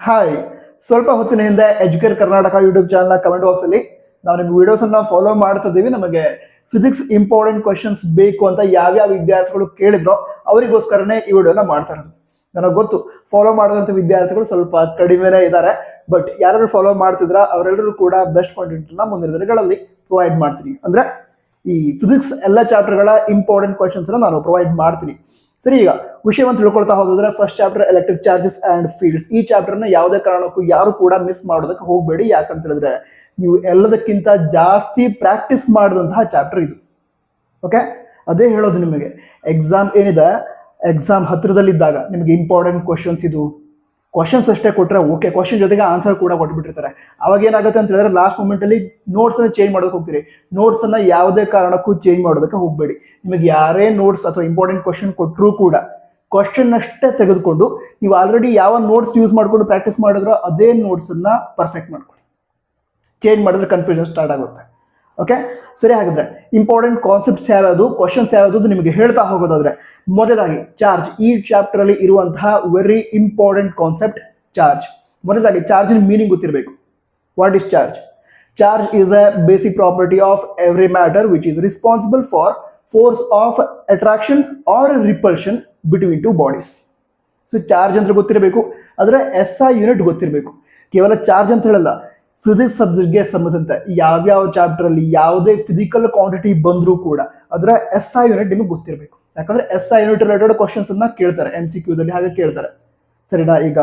Hi, ಸ್ವಲ್ಪ ಹೊತ್ತಿನ ಹಿಂದೆ ಎಜುಕೇರ್ ಕರ್ನಾಟಕ ಯೂಟ್ಯೂಬ್ ಚಾನಲ್ನ ಕಮೆಂಟ್ ಬಾಕ್ಸ್ ಅಲ್ಲಿ ನಾವು ನಿಮ್ಮ ವಿಡಿಯೋಸ್ ಅನ್ನ ಫಾಲೋ ಮಾಡ್ತಿದ್ದೀವಿ. ನಮಗೆ ಫಿಸಿಕ್ಸ್ ಇಂಪಾರ್ಟೆಂಟ್ ಕ್ವಶನ್ಸ್ ಬೇಕು ಅಂತ ಯಾವ್ಯಾವ ವಿದ್ಯಾರ್ಥಿಗಳು ಕೇಳಿದ್ರೋ ಅವರಿಗೋಸ್ಕರನೇ ಈ ವಿಡಿಯೋನ ಮಾಡ್ತಾ ಇರೋದು. ನನಗೆ ಗೊತ್ತು ಫಾಲೋ ಮಾಡಿದಂಥ ವಿದ್ಯಾರ್ಥಿಗಳು ಸ್ವಲ್ಪ ಕಡಿಮೆನೇ ಇದ್ದಾರೆ, ಬಟ್ ಯಾರು ಫಾಲೋ ಮಾಡ್ತಿದ್ರ ಅವರೆಲ್ಲರೂ ಕೂಡ ಬೆಸ್ಟ್ ಕಾಂಟೆಂಟ್ ನ ಮುಂದಿನ ದಿನಗಳಲ್ಲಿ ಪ್ರೊವೈಡ್ ಮಾಡ್ತೀನಿ. ಅಂದ್ರೆ ಈ ಫಿಸಿಕ್ಸ್ ಎಲ್ಲ ಚಾಪ್ಟರ್ಗಳ ಇಂಪಾರ್ಟೆಂಟ್ ಕ್ವಶನ್ಸ್ ನಾನು ಪ್ರೊವೈಡ್ ಮಾಡ್ತೀನಿ. ಸರಿ, ಈಗ ವಿಷಯವನ್ನು ತಿಳ್ಕೊಳ್ತಾ ಹೋದ್ರೆ first chapter electric charges and fields. ಈ ಚಾಪ್ಟರ್ನ ಯಾವುದೇ ಕಾರಣಕ್ಕೂ ಯಾರು ಕೂಡ ಮಿಸ್ ಮಾಡೋದಕ್ಕೆ ಹೋಗಬೇಡಿ. ಯಾಕಂತ ಹೇಳಿದ್ರೆ ನೀವು ಎಲ್ಲದಕ್ಕಿಂತ ಜಾಸ್ತಿ ಪ್ರಾಕ್ಟೀಸ್ ಮಾಡಿದಂತಹ ಚಾಪ್ಟರ್ ಇದು. ಓಕೆ, ಅದೇ ಹೇಳೋದು ನಿಮಗೆ. ಎಕ್ಸಾಮ್ ಏನಿದೆ, ಎಕ್ಸಾಮ್ ಹತ್ತಿರದಲ್ಲಿದ್ದಾಗ ನಿಮಗೆ ಇಂಪಾರ್ಟೆಂಟ್ ಕ್ವಶನ್ಸ್ ಇದು. ಕ್ವಶನ್ಸ್ ಅಷ್ಟೇ ಕೊಟ್ಟರೆ ಓಕೆ, ಕ್ವಶನ್ ಜೊತೆಗೆ ಆನ್ಸರ್ ಕೂಡ ಕೊಟ್ಬಿಟ್ಟಿರ್ತಾರೆ. ಅವಾಗ ಏನಾಗುತ್ತೆ ಅಂತ ಹೇಳಿದ್ರೆ ಲಾಸ್ಟ್ ಮೂಮೆಂಟ್ ಅಲ್ಲಿ ನೋಟ್ಸ್ ಅನ್ನ ಚೇಂಜ್ ಮಾಡೋದಕ್ಕೆ ಹೋಗ್ತೀರಿ. ನೋಟ್ಸ್ ಅನ್ನ ಯಾವುದೇ ಕಾರಣಕ್ಕೂ ಚೇಂಜ್ ಮಾಡೋದಕ್ಕೆ ಹೋಗಬೇಡಿ. ನಿಮಗೆ ಯಾರೇ ನೋಟ್ಸ್ ಅಥವಾ ಇಂಪಾರ್ಟೆಂಟ್ ಕ್ವಶನ್ ಕೊಟ್ಟರು ಕೂಡ ಕ್ವಶನ್ ಅಷ್ಟೇ ತೆಗೆದುಕೊಂಡು ನೀವು ಆಲ್ರೆಡಿ ಯಾವ ನೋಟ್ಸ್ ಯೂಸ್ ಮಾಡ್ಕೊಂಡು ಪ್ರಾಕ್ಟೀಸ್ ಮಾಡಿದ್ರೋ ಅದೇ ನೋಟ್ಸ್ ಅನ್ನ ಪರ್ಫೆಕ್ಟ್ ಮಾಡ್ಕೊಳ್ಳಿ. ಚೇಂಜ್ ಮಾಡಿದ್ರೆ ಕನ್ಫ್ಯೂಷನ್ ಸ್ಟಾರ್ಟ್ ಆಗುತ್ತೆ. ಓಕೆ, ಸರಿ. ಹಾಗಿದ್ರೆ ಇಂಪಾರ್ಟೆಂಟ್ ಕಾನ್ಸೆಪ್ಟ್ಸ್ ಯಾವ್ಯಾವುದು, ಕ್ವಶನ್ಸ್ ಯಾವ್ದು ನಿಮಗೆ ಹೇಳ್ತಾ ಹೋಗೋದಾದ್ರೆ, ಮೊದಲಾಗಿ ಚಾರ್ಜ್. ಈ ಚಾಪ್ಟರ್ ಅಲ್ಲಿ ಇರುವಂತಹ ವೆರಿ ಇಂಪಾರ್ಟೆಂಟ್ ಕಾನ್ಸೆಪ್ಟ್ ಚಾರ್ಜ್. ಮೊದಲಾಗಿ ಚಾರ್ಜಿನ ಮೀನಿಂಗ್ ಗೊತ್ತಿರಬೇಕು. What is charge? Charge is a basic property of every matter which is responsible for force of attraction or repulsion between two bodies. So charge ಅಂತ ಗೊತ್ತಿರಬೇಕು, ಅದರ SI unit ಗೊತ್ತಿರಬೇಕು. ಕೇವಲ charge ಅಂತ ಹೇಳಲ್ಲ, ಫಿಸಿಕ್ಸ್ ಸಬ್ಜೆಕ್ಟ್ಗೆ ಸಂಬಂಧಿಸಿದಂತೆ ಯಾವ್ಯಾವ ಚಾಪ್ಟರ್ ಅಲ್ಲಿ ಯಾವುದೇ ಫಿಸಿಕಲ್ ಕ್ವಾಂಟಿಟಿ ಬಂದರೂ ಕೂಡ ಅದರ SI ಯೂನಿಟ್ ನಿಮಗೆ ಗೊತ್ತಿರಬೇಕು. ಯಾಕಂದ್ರೆ SI ಯೂನಿಟ್ ರಿಲೇಟೆಡ್ ಕ್ವಶನ್ಸ್ ಅನ್ನ ಕೇಳ್ತಾರೆ MCQ ದಲ್ಲಿ, ಹಾಗೆ ಕೇಳ್ತಾರೆ. ಸರಿನಾ? ಈಗ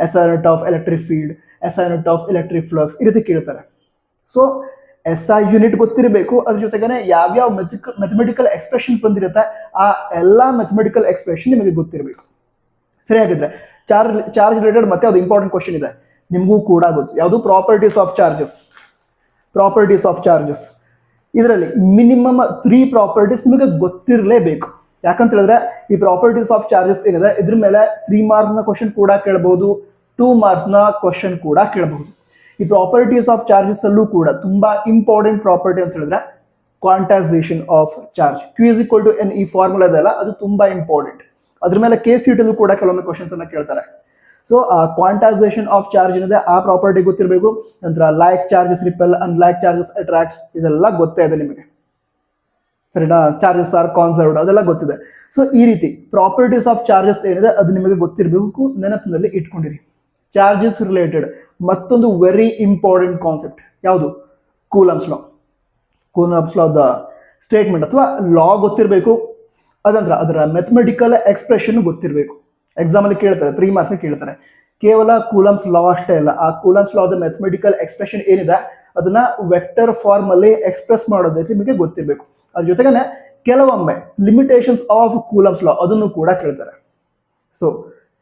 SI unit of electric field, SI unit of electric flux, ಈ ರೀತಿ ಕೇಳ್ತಾರೆ. ಸೊ SI ಯೂನಿಟ್ ಗೊತ್ತಿರಬೇಕು. ಅದ್ರ ಜೊತೆಗೇನೆ ಯಾವ್ಯಾವ ಮ್ಯಾಥಮೆಟಿಕಲ್ ಎಕ್ಸ್ಪ್ರೆಷನ್ ಬಂದಿರುತ್ತೆ ಆ ಎಲ್ಲಾ ಮ್ಯಾಥಮೆಟಿಕಲ್ ಎಕ್ಸ್ಪ್ರೆಷನ್ ನಿಮಗೆ ಗೊತ್ತಿರಬೇಕು. ಸರಿ, ಹಾಗಿದ್ರೆ ಚಾರ್ಜ್ ರಿಲೇಟೆಡ್ ಮತ್ತೆ ಅದು ಇಂಪಾರ್ಟೆಂಟ್ ಕ್ವಶನ್ ಇದೆ, ನಿಮಗೂ ಕೂಡ ಗೊತ್ತು. ಯಾವುದು? Properties of charges. Properties of charges ಇದರಲ್ಲಿ ಮಿನಿಮಮ್ 3 ಪ್ರಾಪರ್ಟೀಸ್ ನಿಮಗೆ ಗೊತ್ತಿರಲೇಬೇಕು. ಯಾಕಂತ ಹೇಳಿದ್ರೆ ಈ ಪ್ರಾಪರ್ಟೀಸ್ ಆಫ್ ಚಾರ್ಜಸ್ ಏನಿದೆ ಇದ್ರ ಮೇಲೆ 3 ಮಾರ್ಕ್ಸ್ ನ ಕ್ವಶನ್ ಕೂಡ ಕೇಳಬಹುದು, 2 ಮಾರ್ಕ್ಸ್ ನ ಕ್ವಶನ್ ಕೂಡ ಕೇಳಬಹುದು. ಈ ಪ್ರಾಪರ್ಟೀಸ್ ಆಫ್ ಚಾರ್ಜಸ್ ಅಲ್ಲೂ ಕೂಡ ತುಂಬಾ ಇಂಪಾರ್ಟೆಂಟ್ ಪ್ರಾಪರ್ಟಿ ಅಂತ ಹೇಳಿದ್ರೆ ಕ್ವಾಂಟೈಸೇಷನ್ ಆಫ್ ಚಾರ್ಜ್. Q=N ಈ ಫಾರ್ಮುಲಾ ಇದೆಲ್ಲ, ಅದು ತುಂಬಾ ಇಂಪಾರ್ಟೆಂಟ್. ಅದ್ರ ಮೇಲೆ KCET ಅಲ್ಲೂ ಕೂಡ ಕೆಲವೊಮ್ಮೆ ಕ್ವಶನ್ಸ್ ಅನ್ನ ಕೇಳ್ತಾರೆ. ಸೊ ಆ ಕ್ವಾಂಟೈಸೇಷನ್ ಆಫ್ ಚಾರ್ಜ್ ಏನಿದೆ ಆ ಪ್ರಾಪರ್ಟಿ ಗೊತ್ತಿರಬೇಕು. ನಂತರ like charges repel, unlike charges attracts, ಇದೆಲ್ಲ ಗೊತ್ತೇ ಇದೆ ನಿಮಗೆ. ಸರಿನಾ? ಚಾರ್ಜಸ್ ಆರ್ ಕಾನ್ಸರ್ವ್ಡ್, ಅದೆಲ್ಲ ಗೊತ್ತಿದೆ. ಸೊ ಈ ರೀತಿ ಪ್ರಾಪರ್ಟೀಸ್ ಆಫ್ ಚಾರ್ಜಸ್ ಏನಿದೆ ಅದು ನಿಮಗೆ ಗೊತ್ತಿರಬೇಕು, ನೆನಪಿನಲ್ಲಿ ಇಟ್ಕೊಂಡಿರಿ. ಚಾರ್ಜಸ್ ರಿಲೇಟೆಡ್ ಮತ್ತೊಂದು ವೆರಿ ಇಂಪಾರ್ಟೆಂಟ್ ಕಾನ್ಸೆಪ್ಟ್ ಯಾವುದು? Coulombs law. Coulombs law the statement ಅಥವಾ ಲಾ ಗೊತ್ತಿರಬೇಕು. ಅದಂತರ ಅದರ ಮ್ಯಾಥಮೆಟಿಕಲ್ ಎಕ್ಸ್ಪ್ರೆಷನ್ ಗೊತ್ತಿರಬೇಕು. ಎಕ್ಸಾಮ್ ಅಲ್ಲಿ ಕೇಳ್ತಾರೆ, 3 ಮಾರ್ಕ್ಸ್ ಕೇಳ್ತಾರೆ. ಕೇವಲ ಕೂಲಂಬ್ಸ್ ಲಾ ಅಷ್ಟೇ ಅಲ್ಲ, ಆ coulombs law the mathematical expression ಏನಿದೆ ಅದನ್ನ ವೆಕ್ಟರ್ ಫಾರ್ಮ್ ಅಲ್ಲಿ ಎಕ್ಸ್ಪ್ರೆಸ್ ಮಾಡೋದಕ್ಕೆ ನಿಮಗೆ ಗೊತ್ತಿರಬೇಕು. ಅದ್ರ ಜೊತೆಗೆ ಕೆಲವೊಮ್ಮೆ ಲಿಮಿಟೇಷನ್ಸ್ ಆಫ್ ಕೂಲಂಬ್ಸ್ ಲಾ ಅದನ್ನು ಕೂಡ ಕೇಳ್ತಾರೆ. ಸೊ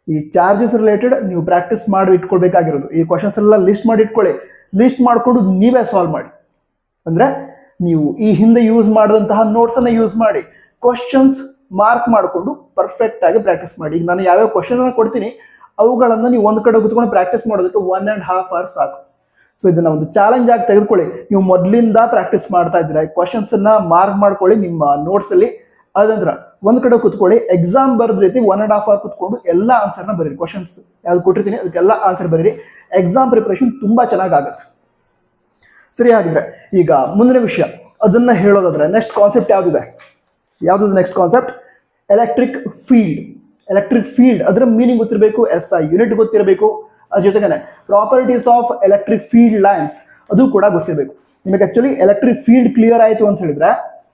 ಈ ಚಾರ್ಜಸ್ ರಿಲೇಟೆಡ್ ನೀವು ಪ್ರಾಕ್ಟೀಸ್ ಮಾಡಿ ಇಟ್ಕೊಳ್ಬೇಕಾಗಿರೋದು. ಈ ಕ್ವಶನ್ಸ್ ಎಲ್ಲ ಲಿಸ್ಟ್ ಮಾಡಿ ಇಟ್ಕೊಳ್ಳಿ. ಲಿಸ್ಟ್ ಮಾಡಿಕೊಂಡು ನೀವೇ ಸಾಲ್ವ್ ಮಾಡಿ. ಅಂದ್ರೆ ನೀವು ಈ ಹಿಂದೆ ಯೂಸ್ ಮಾಡಿದಂತಹ ನೋಟ್ಸ್ ಅನ್ನ ಯೂಸ್ ಮಾಡಿ ಕ್ವಶನ್ಸ್ ಮಾರ್ಕ್ ಮಾಡಿಕೊಂಡು ಪರ್ಫೆಕ್ಟ್ ಆಗಿ ಪ್ರಾಕ್ಟೀಸ್ ಮಾಡಿ. ಈಗ ನಾನು ಯಾವ್ಯಾವ ಕ್ವಶನ್ ಅನ್ನ ಕೊಡ್ತೀನಿ ಅವುಗಳನ್ನ ನೀವು ಒಂದ್ ಕಡೆ ಕೂತ್ಕೊಂಡು ಪ್ರಾಕ್ಟೀಸ್ ಮಾಡೋದಕ್ಕೆ 1.5 hours ಸಾಕು. ಸೊ ಇದನ್ನ ಒಂದು ಚಾಲೆಂಜ್ ಆಗಿ ತೆಗೆದುಕೊಳ್ಳಿ. ನೀವು ಮೊದಲಿಂದ ಪ್ರಾಕ್ಟೀಸ್ ಮಾಡ್ತಾ ಇದ್ದೀರಾ, ಕ್ವಶನ್ಸ್ ಅನ್ನ ಮಾರ್ಕ್ ಮಾಡ್ಕೊಳ್ಳಿ ನಿಮ್ಮ ನೋಟ್ಸ್ ಅಲ್ಲಿ. ಅದಂತರ ಒಂದ್ ಕಡೆ ಕೂತ್ಕೊಳ್ಳಿ, ಎಕ್ಸಾಮ್ ಬರೆದ ರೀತಿ 1.5 hour ಕೂತ್ಕೊಂಡು ಎಲ್ಲ ಆನ್ಸರ್ನ ಬರೀರಿ. ಕ್ವಶನ್ಸ್ ಯಾವ್ದು ಕೊಟ್ಟಿರ್ತೀನಿ ಅದಕ್ಕೆಲ್ಲ ಆನ್ಸರ್ ಬರೀರಿ. ಎಕ್ಸಾಮ್ ಪ್ರಿಪರೇಷನ್ ತುಂಬಾ ಚೆನ್ನಾಗಿ ಆಗುತ್ತೆ. ಸರಿ, ಹಾಗಿದ್ರೆ ಈಗ ಮುಂದಿನ ವಿಷಯ ಅದನ್ನ ಹೇಳೋದಾದ್ರೆ ನೆಕ್ಸ್ಟ್ ಕಾನ್ಸೆಪ್ಟ್ ಯಾವ್ದಿದೆ? ಯಾವ್ದು next concept? Electric field. Electric field ಅದರ ಮೀನಿಂಗ್ ಗೊತ್ತಿರಬೇಕು, SI ಯೂನಿಟ್ ಗೊತ್ತಿರಬೇಕು. ಅದ್ರ ಜೊತೆಗೆ properties of electric field lines ಅದು ಕೂಡ ಗೊತ್ತಿರಬೇಕು. ನಿಮಗೆ ಆಕ್ಚುಲಿ ಎಲೆಕ್ಟ್ರಿಕ್ ಫೀಲ್ಡ್ ಕ್ಲಿಯರ್ ಆಯಿತು ಅಂತ ಹೇಳಿದ್ರೆ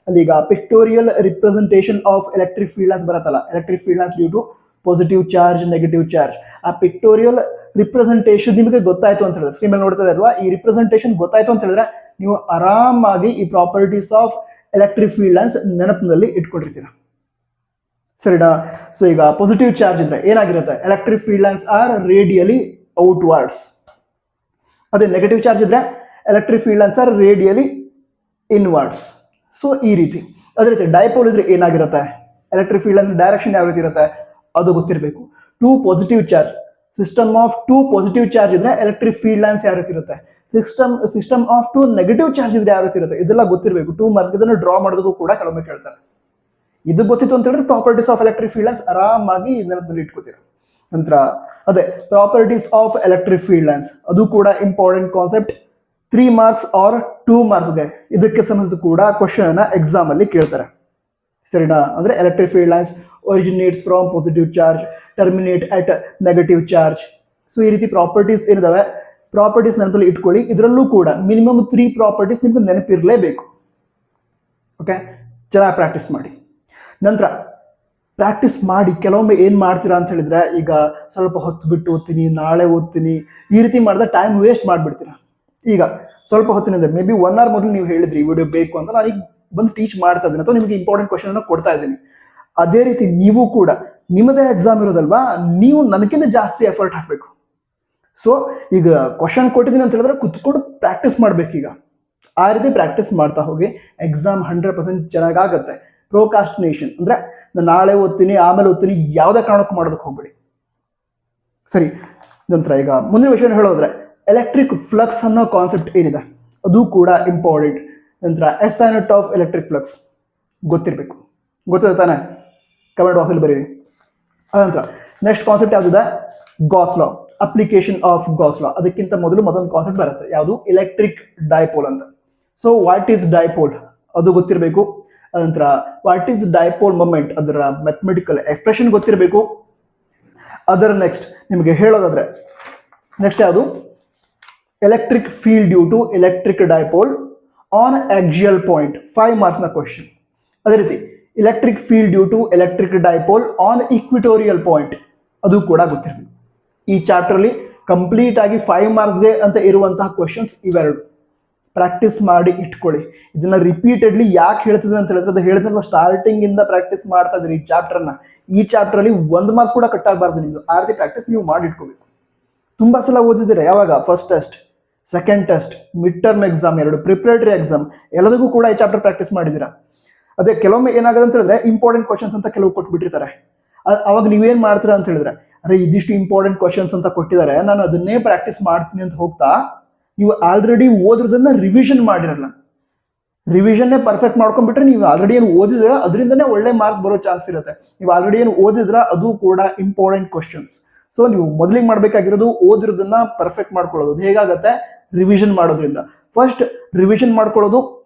ಅಲ್ಲಿ ಈಗ pictorial representation of electric field lines ಬರುತ್ತಲ್ಲ, electric field lines due to positive charge, negative charge. ಆ ಪಿಕ್ಟೋರಿಯಲ್ ರಿಪ್ರೆಸೆಂಟೇಷನ್ ನಿಮಗೆ ಗೊತ್ತಾಯ್ತು ಅಂತ ಹೇಳಿದ್ರೆ, ಸ್ಕ್ರೀನ್ ಮೇಲೆ ನೋಡ್ತಾ ಇಲ್ವಾ, ಈ ರಿಪ್ರೆಸೆಂಟೇಷನ್ ಗೊತ್ತಾಯ್ತು ಅಂತ ಹೇಳಿದ್ರೆ ನೀವು ಆರಾಮಾಗಿ ಈ properties of electric field lines ನೆನಪಿನಲ್ಲಿ ಇಟ್ಕೊಂಡಿರ್ತೀರ. ಸರಿನಾ? ಸೊ ಈಗ ಪಾಸಿಟಿವ್ ಚಾರ್ಜ್ ಇದ್ರೆ ಏನಾಗಿರುತ್ತೆ? Electric field lines are radially outwards. ಅದೇ ನೆಗೆಟಿವ್ ಚಾರ್ಜ್ ಇದ್ರೆ electric field lines are radially inwards. So ಈ ರೀತಿ. ಅದೇ ರೀತಿ ಡೈಪೋಲ್ ಇದ್ರೆ ಏನಾಗಿರುತ್ತೆ? ಎಲೆಕ್ಟ್ರಿಕ್ ಫೀಲ್ಡ್ ಲೈನ್ ಡೈರೆಕ್ಷನ್ ಯಾವ ರೀತಿ ಇರುತ್ತೆ ಅದು ಗೊತ್ತಿರಬೇಕು. 2 positive charge, system of 2 positive charge ಇದ್ರೆ ಎಲೆಕ್ಟ್ರಿಕ್ ಫೀಲ್ಡ್ ಲೈನ್ಸ್ ಯಾವ ರೀತಿ ಇರುತ್ತೆ, ಸಿಸ್ಟಮ್ ಆಫ್ 2 ನೆಗೆಟಿವ್ ಚಾರ್ಜ್ ಇದ್ರೆ ಯಾವ ರೀತಿ ಇರುತ್ತೆ, ಇದೆಲ್ಲ ಗೊತ್ತಿರಬೇಕು. 2 ಮಾರ್ಕ್ಸ್ ಇದನ್ನು ಡ್ರಾ ಮಾಡೋದಕ್ಕೂ ಕೂಡ ಕೆಲವೊಮ್ಮೆ ಕೇಳ್ತಾರೆ. ಇದು ಗೊತ್ತಿತ್ತು ಅಂತ ಹೇಳಿದ್ರೆ properties of electric field lines ಆರಾಮಾಗಿ ನೆನಪಿನಲ್ಲಿ ಇಟ್ಕೋತೀರ. ನಂತರ ಅದೇ properties of electric field lines, ಅದು ಕೂಡ ಇಂಪಾರ್ಟೆಂಟ್ ಕಾನ್ಸೆಪ್ಟ್. 3 ಮಾರ್ಕ್ಸ್ ಆರ್ 2 ಮಾರ್ಕ್ಸ್ಗೆ ಇದಕ್ಕೆ ಸಂಬಂಧಿಸಿದ ಕೂಡ ಕ್ವಶನ್ ಎಕ್ಸಾಮ್ ಅಲ್ಲಿ ಕೇಳ್ತಾರೆ, ಸರಿನಾ? ಅಂದ್ರೆ electric field lines originates from positive charge, terminate at negative charge. So ಈ ರೀತಿ ಪ್ರಾಪರ್ಟೀಸ್ ಏನಿದಾವೆ, ಪ್ರಾಪರ್ಟೀಸ್ ನೆನಪಲ್ಲಿ ಇಟ್ಕೊಳ್ಳಿ. ಇದರಲ್ಲೂ ಕೂಡ ಮಿನಿಮಮ್ 3 ಪ್ರಾಪರ್ಟೀಸ್ ನಿಮ್ಗೆ ನೆನಪಿರಲೇಬೇಕು. ಓಕೆ, ಚೆನ್ನಾಗಿ ಪ್ರಾಕ್ಟೀಸ್ ಮಾಡಿ. ನಂತರ ಪ್ರಾಕ್ಟೀಸ್ ಮಾಡಿ ಕೆಲವೊಮ್ಮೆ ಏನು ಮಾಡ್ತೀರಾ ಅಂತ ಹೇಳಿದ್ರೆ, ಈಗ ಸ್ವಲ್ಪ ಹೊತ್ತು ಬಿಟ್ಟು ಓದ್ತೀನಿ, ನಾಳೆ ಓದ್ತೀನಿ, ಈ ರೀತಿ ಮಾಡಿದ್ರೆ ಟೈಮ್ ವೇಸ್ಟ್ ಮಾಡಿಬಿಡ್ತೀರಾ. ಈಗ ಸ್ವಲ್ಪ ಹೊತ್ತಿನಿಂದ ಮೇ ಬಿ 1 hour ಮೊದಲು ನೀವು ಹೇಳಿದ್ರಿ ವಿಡಿಯೋ ಬೇಕು ಅಂತ, ನಾನು ಈಗ ಬಂದು ಟೀಚ್ ಮಾಡ್ತಾ ಇದ್ದೀನಿ ಅಥವಾ ನಿಮಗೆ ಇಂಪಾರ್ಟೆಂಟ್ ಕ್ವಶನ್ ಅನ್ನು ಕೊಡ್ತಾ ಇದ್ದೀನಿ. ಅದೇ ರೀತಿ ನೀವು ಕೂಡ ನಿಮ್ಮದೇ ಎಕ್ಸಾಮ್ ಇರೋದಲ್ವಾ, ನೀವು ನನಗಿಂತ ಜಾಸ್ತಿ ಎಫರ್ಟ್ ಹಾಕಬೇಕು. ಸೊ ಈಗ ಕ್ವಶನ್ ಕೊಟ್ಟಿದ್ದೀನಿ ಅಂತ ಹೇಳಿದ್ರೆ ಕುತ್ಕೊಂಡು ಪ್ರಾಕ್ಟೀಸ್ ಮಾಡ್ಬೇಕೀಗ. ಆ ರೀತಿ ಪ್ರಾಕ್ಟೀಸ್ ಮಾಡ್ತಾ ಹೋಗಿ ಎಕ್ಸಾಮ್ 100% ಚೆನ್ನಾಗಾಗತ್ತೆ. ಪ್ರೋಕಾಸ್ಟಿನೇಷನ್ ಅಂದ್ರೆ ನಾನು ನಾಳೆ ಓದ್ತೀನಿ ಆಮೇಲೆ ಓದ್ತೀನಿ ಯಾವುದೇ ಕಾರಣಕ್ಕೂ ಮಾಡೋದಕ್ಕೆ ಹೋಗ್ಬೇಡಿ, ಸರಿ? ನಂತರ ಈಗ ಮುಂದಿನ ವಿಷಯ ಹೇಳೋದ್ರೆ ಎಲೆಕ್ಟ್ರಿಕ್ ಫ್ಲಕ್ಸ್ ಅನ್ನೋ ಕಾನ್ಸೆಪ್ಟ್ ಏನಿದೆ ಅದು ಕೂಡ ಇಂಪಾರ್ಟೆಂಟ್. ನಂತರ SI unit of electric flux ಗೊತ್ತಿರಬೇಕು, ಗೊತ್ತಿದೆ ತಾನೆ? ಕಮೆಂಟ್ ಬಾಕ್ಸಲ್ಲಿ ಬರೀರಿ. ಅದಂತರ ನೆಕ್ಸ್ಟ್ ಕಾನ್ಸೆಪ್ಟ್ ಯಾವುದಿದೆ, Gauss law, application of Gauss law. ಅದಕ್ಕಿಂತ ಮೊದಲು ಮತ್ತೊಂದು ಕಾನ್ಸೆಪ್ಟ್ ಬರುತ್ತೆ, ಯಾವುದು? ಎಲೆಕ್ಟ್ರಿಕ್ ಡೈಪೋಲ್ ಅಂತ. ಸೊ ವಾಟ್ ಈಸ್ ಡೈಪೋಲ್ ಅದು ಗೊತ್ತಿರಬೇಕು. ಅದಂತರ ವಾಟ್ ಈಸ್ ಡೈಪೋಲ್ ಮೊಮೆಂಟ್, ಅದರ ಮ್ಯಾಥಮೆಟಿಕಲ್ ಎಕ್ಸ್ಪ್ರೆಷನ್ ಗೊತ್ತಿರಬೇಕು. ಅದರ ನೆಕ್ಸ್ಟ್ ನಿಮಗೆ ಹೇಳೋದಾದ್ರೆ ನೆಕ್ಸ್ಟ್ ಯಾವುದು, electric field due to electric dipole on axial point, 5 ಮಾರ್ಕ್ಸ್ನ ಕ್ವಶನ್. ಅದೇ ರೀತಿ electric field due to electric dipole on equatorial point, ಅದು ಕೂಡ ಗೊತ್ತಿರಬೇಕು. ಈ ಚಾಪ್ಟರ್ ಅಲ್ಲಿ ಕಂಪ್ಲೀಟ್ ಆಗಿ 5 ಮಾರ್ಕ್ಸ್ಗೆ ಅಂತ ಇರುವಂತಹ ಕ್ವಶನ್ಸ್ ಇವೆರಡು. ಪ್ರಾಕ್ಟೀಸ್ ಮಾಡಿ ಇಟ್ಕೊಳ್ಳಿ. ಇದನ್ನ ರಿಪೀಟೆಡ್ಲಿ ಯಾಕೆ ಹೇಳ್ತಿದೆ ಅಂತ ಹೇಳಿದ್ರೆ, ಅದು ಹೇಳಿದ್ರೆ ಸ್ಟಾರ್ಟಿಂಗ್ ಇಂದ ಪ್ರಾಕ್ಟೀಸ್ ಮಾಡ್ತಾ ಇದ್ರಿ ಈ ಚಾಪ್ಟರ್ನ. ಈ ಚಾಪ್ಟರ್ ಅಲ್ಲಿ 1 ಮಾರ್ಕ್ಸ್ ಕೂಡ ಕಟ್ ಆಗಬಾರ್ದು ನಿಮ್ದು. ಆ ರೀತಿ ಪ್ರಾಕ್ಟೀಸ್ ನೀವು ಮಾಡಿ ಇಟ್ಕೋಬೇಕು. ತುಂಬಾ ಸಲ ಓದಿದ್ದೀರಾ, ಯಾವಾಗ? First test, second test, mid term exam, 2 preparatory exam, ಎಲ್ಲದಕ್ಕೂ ಕೂಡ ಈ ಚಾಪ್ಟರ್ ಪ್ರಾಕ್ಟೀಸ್ ಮಾಡಿದ್ದೀರಾ. ಅದೇ ಕೆಲವೊಮ್ಮೆ ಏನಾಗುತ್ತೆ ಅಂತ ಹೇಳಿದ್ರೆ ಇಂಪಾರ್ಟೆಂಟ್ ಕ್ವಶನ್ಸ್ ಅಂತ ಕೆಲವು ಕೊಟ್ಬಿಟ್ಟಿರ್ತಾರೆ. ಅವಾಗ ನೀವೇನ್ ಮಾಡ್ತೀರಾ ಅಂತ ಹೇಳಿದ್ರೆ, ಅರೆ ಇದಿಷ್ಟು ಇಂಪಾರ್ಟೆಂಟ್ ಕ್ವಶನ್ಸ್ ಅಂತ ಕೊಟ್ಟಿದ್ದಾರೆ, ನಾನು ಅದನ್ನೇ ಪ್ರಾಕ್ಟೀಸ್ ಮಾಡ್ತೀನಿ ಅಂತ ಹೋಗ್ತಾ ನೀವು ಆಲ್ರೆಡಿ ಓದಿರೋದನ್ನ ರಿವಿಷನ್ ಮಾಡಿರಲ್ಲ. ರಿವಿಷನ್ನೇ ಪರ್ಫೆಕ್ಟ್ ಮಾಡ್ಕೊಂಡ್ಬಿಟ್ರೆ ನೀವು ಆಲ್ರೆಡಿ ಏನು ಓದಿದ್ರೆ ಅದರಿಂದನೇ ಒಳ್ಳೆ ಮಾರ್ಕ್ಸ್ ಬರೋ ಚಾನ್ಸ್ ಇರುತ್ತೆ. ನೀವು ಆಲ್ರೆಡಿ ಏನು ಓದಿದ್ರ ಅದು ಕೂಡ ಇಂಪಾರ್ಟೆಂಟ್ ಕ್ವಶನ್ಸ್. ಸೊ ನೀವು ಮೊದಲಿಗೆ ಮಾಡ್ಬೇಕಾಗಿರೋದು ಓದಿರೋದನ್ನ ಪರ್ಫೆಕ್ಟ್ ಮಾಡ್ಕೊಳ್ಳೋದು. ಹೇಗಾಗತ್ತೆ? ರಿವಿಷನ್ ಮಾಡೋದ್ರಿಂದ. ಫಸ್ಟ್ ರಿವಿಷನ್ ಮಾಡ್ಕೊಳ್ಳೋದು,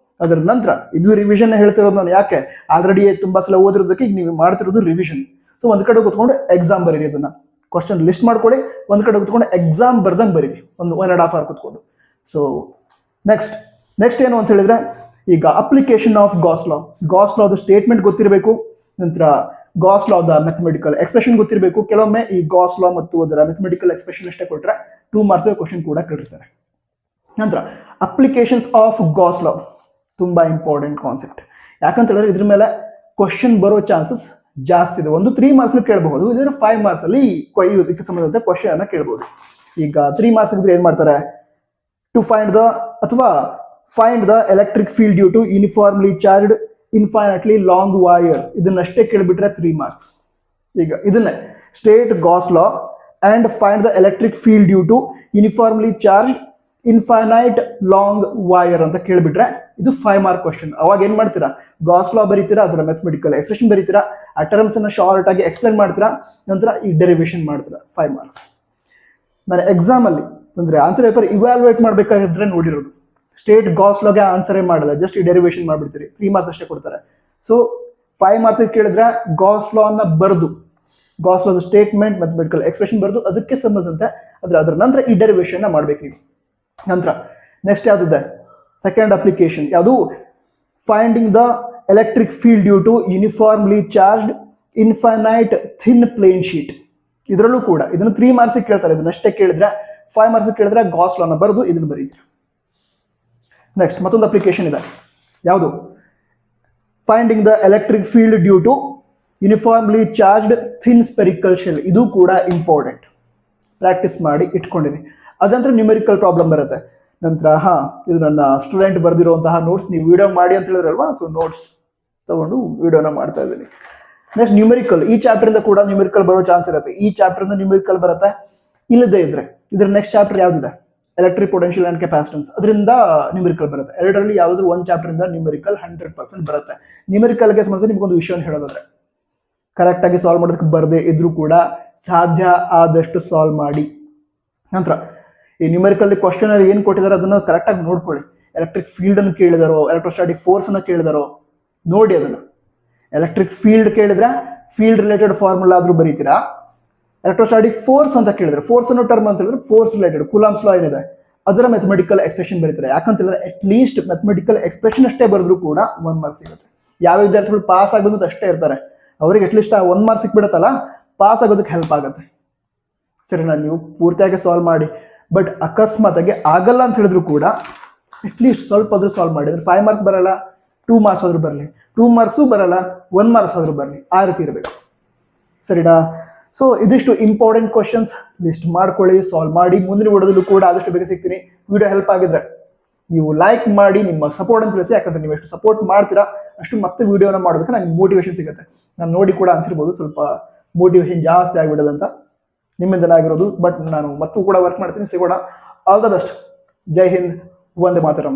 ಅದರ ನಂತರ ಇದು ರಿವಿಷನ್ ಹೇಳ್ತಿರೋದು ನಾನು. ಯಾಕೆ? ಆಲ್ರೆಡಿ ತುಂಬಾ ಸಲ ಓದಿರೋದಕ್ಕೆ ಈಗ ನೀವು ಮಾಡ್ತಿರೋದು ರಿವಿಷನ್. ಸೊ ಒಂದ್ ಕಡೆ ಕೂತ್ಕೊಂಡು ಎಕ್ಸಾಮ್ ಬರೀರಿ, ಅದನ್ನ ಕ್ವಶನ್ ಲಿಸ್ಟ್ ಮಾಡ್ಕೊಳ್ಳಿ, ಒಂದ್ ಕಡೆ ಕೂತ್ಕೊಂಡು ಎಕ್ಸಾಮ್ ಬರ್ದಂಗೆ ಬರೀರಿ, ಒಂದು 1.5 hour ಕೂತ್ಕೊಂಡು. ಸೊ ನೆಕ್ಸ್ಟ್ ಏನು ಅಂತ ಹೇಳಿದ್ರೆ, ಈಗ application of Gauss law. Gauss ಲಾದ ಸ್ಟೇಟ್ಮೆಂಟ್ ಗೊತ್ತಿರಬೇಕು. ನಂತರ ಗಾಸ್ ಲಾದ ಮ್ಯಾಥಮೆಟಿಕಲ್ ಎಕ್ಸ್ಪ್ರೆಷನ್ ಗೊತ್ತಿರಬೇಕು. ಕೆಲವೊಮ್ಮೆ ಈ ಗಾಸ್ ಲಾ ಮತ್ತು ಅದರ ಮ್ಯಾಥಮೆಟಿಕಲ್ ಎಕ್ಸ್ಪ್ರೆಷನ್ ಅಷ್ಟೇ ಕೊಟ್ಟರೆ 2 ಮಾರ್ಕ್ಸ್ ಕ್ವಶನ್ ಕೂಡ ಕೇಳಿರ್ತಾರೆ. ನಂತರ ಅಪ್ಲಿಕೇಶನ್ಸ್ ಆಫ್ ಗಾಸ್ ಲಾ ತುಂಬಾ ಇಂಪಾರ್ಟೆಂಟ್ ಕಾನ್ಸೆಪ್ಟ್. ಯಾಕಂತ ಹೇಳಿದ್ರೆ ಇದ್ರ ಮೇಲೆ ಕ್ವಶನ್ ಬರೋ ಚಾನ್ಸಸ್ ಜಾಸ್ತಿ ಇದೆ. ಒಂದು 3 ಮಾರ್ಕ್ಸ್ ಕೇಳಬಹುದು, ಇದರ 5 ಮಾರ್ಕ್ಸ್ ಅಲ್ಲಿ ಇದಕ್ಕೆ ಸಂಬಂಧಿಸಿದ ಕ್ವಶನ್ ಅನ್ನ ಕೇಳಬಹುದು. ಈಗ 3 ಮಾರ್ಕ್ಸ್ ಇದ್ರೆ ಏನ್ ಮಾಡ್ತಾರೆ, to find the electric field due to uniformly charged infinitely long wire, ಇದನ್ನಷ್ಟೇ ಕೇಳಿಬಿಟ್ರೆ 3 ಮಾರ್ಕ್ಸ್. ಈಗ ಇದನ್ನೇ state Gauss law and find the electric field due to uniformly charged infinite long wire ಅಂತ ಕೇಳಿಬಿಟ್ರೆ ಇದು 5 ಮಾರ್ಕ್ ಕ್ವಶನ್. ಅವಾಗ ಏನ್ ಮಾಡ್ತೀರಾ, ಗಾಸ್ ಲಾ ಬರೀತೀರಾ, ಅದರ ಮ್ಯಾಥಮೆಟಿಕಲ್ ಎಕ್ಸ್ಪ್ರೆಷನ್ ಬರೀತೀರಾ, ಆ ಟರ್ಮ್ಸ್ ಅನ್ನ ಶಾರ್ಟ್ ಆಗಿ ಎಕ್ಸ್ಪ್ಲೇನ್ ಮಾಡ್ತೀರಾ, ನಂತರ ಈ ಡೆರಿವೇಶನ್ ಮಾಡ್ತೀರಾ, 5 ಮಾರ್ಕ್ಸ್. ನಾನು ಎಕ್ಸಾಮ್ ಅಲ್ಲಿ ಅಂದ್ರೆ ಆನ್ಸರ್ ಪೇಪರ್ ಇವ್ಯಾಲ್ಯೂಯೇಟ್ ಮಾಡ್ಬೇಕಾಗಿದ್ರೆ ನೋಡಿರೋದು, ಸ್ಟೇಟ್ ಗಾಸ್ ಲಾಗೆ ಆನ್ಸರೇ ಮಾಡಲ್ಲ, ಜಸ್ಟ್ ಈ ಡೆರಿವೇಶನ್ ಮಾಡ್ಬಿಡ್ತೀರಿ, 3 ಮಾರ್ಕ್ಸ್ ಅಷ್ಟೇ ಕೊಡ್ತಾರೆ. ಸೊ 5 ಮಾರ್ಕ್ಸ್ ಕೇಳಿದ್ರೆ ಗಾಸ್ ಲಾ ಅನ್ನ ಬರೆದು, ಗಾಸ್ ಲಾದ ಸ್ಟೇಟ್ಮೆಂಟ್ ಮ್ಯಾಥಮೆಟಿಕಲ್ ಎಕ್ಸ್ಪ್ರೆಷನ್ ಬರೆದು ಅದಕ್ಕೆ ಸಂಬಂಧಿಸಿದಂತೆ ಅದರ ನಂತರ ಈ ಡೆರಿವೇಶನ್ ಮಾಡ್ಬೇಕು ನೀವು. ನಂತರ ನೆಕ್ಸ್ಟ್ ಯಾವ್ದಿದೆ, ಸೆಕೆಂಡ್ ಅಪ್ಲಿಕೇಶನ್ ಯಾವುದು, finding the electric field due to uniformly charged infinite thin plane sheet. ಇದರಲ್ಲೂ ಕೂಡ ಇದನ್ನು 3 ಮಾರ್ಕ್ಸ್ ಕೇಳ್ತಾರೆ, ಇದನ್ನಷ್ಟೇ ಕೇಳಿದ್ರೆ. 5 ಮಾರ್ಕ್ಸ್ ಕೇಳಿದ್ರೆ ಗಾಸ್ ಲಾನ ಬರೆದು ಇದನ್ನು ಬರೀತೀರಾ. ನೆಕ್ಸ್ಟ್ ಮತ್ತೊಂದು ಅಪ್ಲಿಕೇಶನ್ ಇದೆ, ಯಾವುದು, finding the electric field due to uniformly charged thin spherical shell. ಇದು ಕೂಡ ಇಂಪಾರ್ಟೆಂಟ್, ಪ್ರಾಕ್ಟೀಸ್ ಮಾಡಿ ಇಟ್ಕೊಂಡಿರಿ. ಅದಂದ್ರೆ ನ್ಯೂಮೆರಿಕಲ್ ಪ್ರಾಬ್ಲಮ್ ಬರುತ್ತೆ. ನಂತರ ಇದು ನನ್ನ ಸ್ಟೂಡೆಂಟ್ ಬರೆದಿರುವಂತಹ ನೋಟ್ಸ್, ನೀವು ವಿಡಿಯೋ ಮಾಡಿ ಅಂತ ಹೇಳಿದ್ರಲ್ವಾ, ಸೊ ನೋಟ್ಸ್ ತಗೊಂಡು ವಿಡಿಯೋನ ಮಾಡ್ತಾ ಇದ್ದೀನಿ. ನೆಕ್ಸ್ಟ್ ನ್ಯೂಮೆರಿಕಲ್, ಈ ಚಾಪ್ಟರ್ ಇಂದ ಕೂಡ ನ್ಯೂಮೆರಿಕಲ್ ಬರೋ ಚಾನ್ಸ್ ಇರುತ್ತೆ. ಈ ಚಾಪ್ಟರ್ ಇಂದ ನ್ಯೂಮೆರಿಕಲ್ ಬರುತ್ತೆ. ಇಲ್ಲದೆ ಇದ್ರೆ ಇದ್ರ ನೆಕ್ಸ್ಟ್ ಚಾಪ್ಟರ್ ಯಾವ್ದಿದೆ, ಎಲೆಕ್ಟ್ರಿಕ್ ಪೊಟೆನ್ಷಿಯಲ್ ಅಂಡ್ ಕೆಪಾಸಿಟನ್ಸ್, ಅದರಿಂದ ನ್ಯೂಮೆರಿಕಲ್ ಬರುತ್ತೆ. ಎರಡರಲ್ಲಿ ಯಾವ್ದಾದ್ರು ಒಂದು ಚಾಪ್ಟರ್ ಇಂದ ನ್ಯೂಮೆರಿಕಲ್ 100% ಬರುತ್ತೆ. ನ್ಯೂಮೆರಿಕಲ್ಗೆ ಸಂಬಂಧಿಸಿ ನಿಮ್ಗೊಂದು ವಿಷಯವನ್ನು ಹೇಳೋದಾದ್ರೆ, ಕರೆಕ್ಟಾಗಿ ಸಾಲ್ವ್ ಮಾಡೋದಕ್ಕೆ ಬರದೇ ಇದ್ರೂ ಕೂಡ ಸಾಧ್ಯ ಆದಷ್ಟು ಸಾಲ್ವ್ ಮಾಡಿ. ನಂತರ ಈ ನ್ಯೂಮೆರಿಕಲ್ ಕ್ವಶನ್ ಏನು ಕೊಟ್ಟಿದ್ದಾರೆ ಅದನ್ನು ಕರೆಕ್ಟಾಗಿ ನೋಡ್ಕೊಳ್ಳಿ. ಎಲೆಕ್ಟ್ರಿಕ್ ಫೀಲ್ಡ್ ಅನ್ನು ಕೇಳಿದಾರೋ, ಎಲೆಕ್ಟ್ರೋಸ್ಟಾಟಿಕ್ ಫೋರ್ಸ್ ಅನ್ನು ಕೇಳಿದಾರೋ ನೋಡಿ. ಅದನ್ನು ಎಲೆಕ್ಟ್ರಿಕ್ ಫೀಲ್ಡ್ ಕೇಳಿದ್ರೆ ಫೀಲ್ಡ್ ರಿಲೇಟೆಡ್ ಫಾರ್ಮುಲಾ ಆದ್ರೂ ಬರೀತೀರಾ. ಎಲೆಕ್ಟ್ರೋಸ್ಟಾಟಿಕ್ ಫೋರ್ಸ್ ಅಂತ ಕೇಳಿದ್ರೆ, ಫೋರ್ಸ್ ಅನ್ನೋ ಟರ್ಮ್ ಅಂತ ಹೇಳಿದ್ರೆ ಫೋರ್ಸ್ ರಿಲೇಟೆಡ್ ಕೂಲಾಂಬ್ಸ್ ಲಾ ಏನಿದೆ ಅದರ ಮ್ಯಾಥಮೆಟಿಕಲ್ ಎಕ್ಸ್ಪ್ರೆಷನ್ ಬರೀತಾರೆ. ಯಾಕಂತ ಹೇಳಿದ್ರೆ ಅಟ್ ಲೀಸ್ಟ್ ಮ್ಯಾಥಮೆಟಿಕಲ್ ಎಕ್ಸ್ಪ್ರೆಷನ್ ಅಷ್ಟೇ ಬರೆದ್ರು ಕೂಡ 1 ಮಾರ್ಕ್ಸ್ ಸಿಗುತ್ತೆ. ಯಾವ ವಿದ್ಯಾರ್ಥಿಗಳು ಪಾಸ್ ಆಗೋದು ಅಷ್ಟೇ ಇರ್ತಾರೆ, ಅವ್ರಿಗೆ ಅಟ್ಲೀಸ್ಟ್ ಆ 1 ಮಾರ್ಕ್ಸ್ ಸಿಕ್ಬಿಡುತ್ತಲ್ಲ, ಪಾಸ್ ಆಗೋದಕ್ಕೆ ಹೆಲ್ಪ್ ಆಗುತ್ತೆ. ಸರಿನಾ? ನೀವು ಪೂರ್ತಿಯಾಗಿ ಸಾಲ್ವ್ ಮಾಡಿ. ಬಟ್ ಅಕಸ್ಮಾತ್ ಆಗಿ ಆಗಲ್ಲ ಅಂತ ಹೇಳಿದ್ರು ಕೂಡ ಅಟ್ಲೀಸ್ಟ್ ಸ್ವಲ್ಪ ಆದ್ರೂ ಸಾಲ್ವ್ ಮಾಡಿ. 5 ಮಾರ್ಕ್ಸ್ ಬರಲ್ಲ, 2 ಮಾರ್ಕ್ಸ್ ಆದ್ರೂ ಬರಲಿ, 2 ಮಾರ್ಕ್ಸು ಬರಲ್ಲ, 1 ಮಾರ್ಕ್ಸ್ ಆದ್ರೂ ಬರಲಿ, ಆ ರೀತಿ ಇರಬೇಕು. ಸರಿನಾ? ಸೊ ಇದಿಷ್ಟು ಇಂಪಾರ್ಟೆಂಟ್ ಕ್ವಶನ್ಸ್ ಲಿಸ್ಟ್ ಮಾಡ್ಕೊಳ್ಳಿ, ಸಾಲ್ವ್ ಮಾಡಿ. ಮುಂದಿನ ವಿಡಿಯೋದಲ್ಲೂ ಕೂಡ ಆದಷ್ಟು ಬೇಗ ಸಿಗ್ತೀನಿ. ವಿಡಿಯೋ ಹೆಲ್ಪ್ ಆಗಿದ್ರೆ ನೀವು ಲೈಕ್ ಮಾಡಿ, ನಿಮ್ಮ ಸಪೋರ್ಟ್ ಅಂತ ತಿಳಿಸಿ. ಯಾಕಂದ್ರೆ ನೀವು ಎಷ್ಟು ಸಪೋರ್ಟ್ ಮಾಡ್ತೀರಾ ಅಷ್ಟು ಮತ್ತೆ ವಿಡಿಯೋನ ಮಾಡೋದಕ್ಕೆ ನನಗೆ ಮೋಟಿವೇಶನ್ ಸಿಗುತ್ತೆ. ನಾನು ನೋಡಿ ಕೂಡ ಅನ್ಸಿರ್ಬೋದು ಸ್ವಲ್ಪ ಮೋಟಿವೇಶನ್ ಜಾಸ್ತಿ ಆಗಿಬಿಡೋದಂತ ನಿಮ್ಮಿಂದಲೇ ಆಗಿರೋದು. ಬಟ್ ನಾನು ಮತ್ತೂ ಕೂಡ ವರ್ಕ್ ಮಾಡ್ತೀನಿ. ಸಿಗೋಣ. All the best. ಜೈ ಹಿಂದ್. ವಂದೇ ಮಾತರಂ.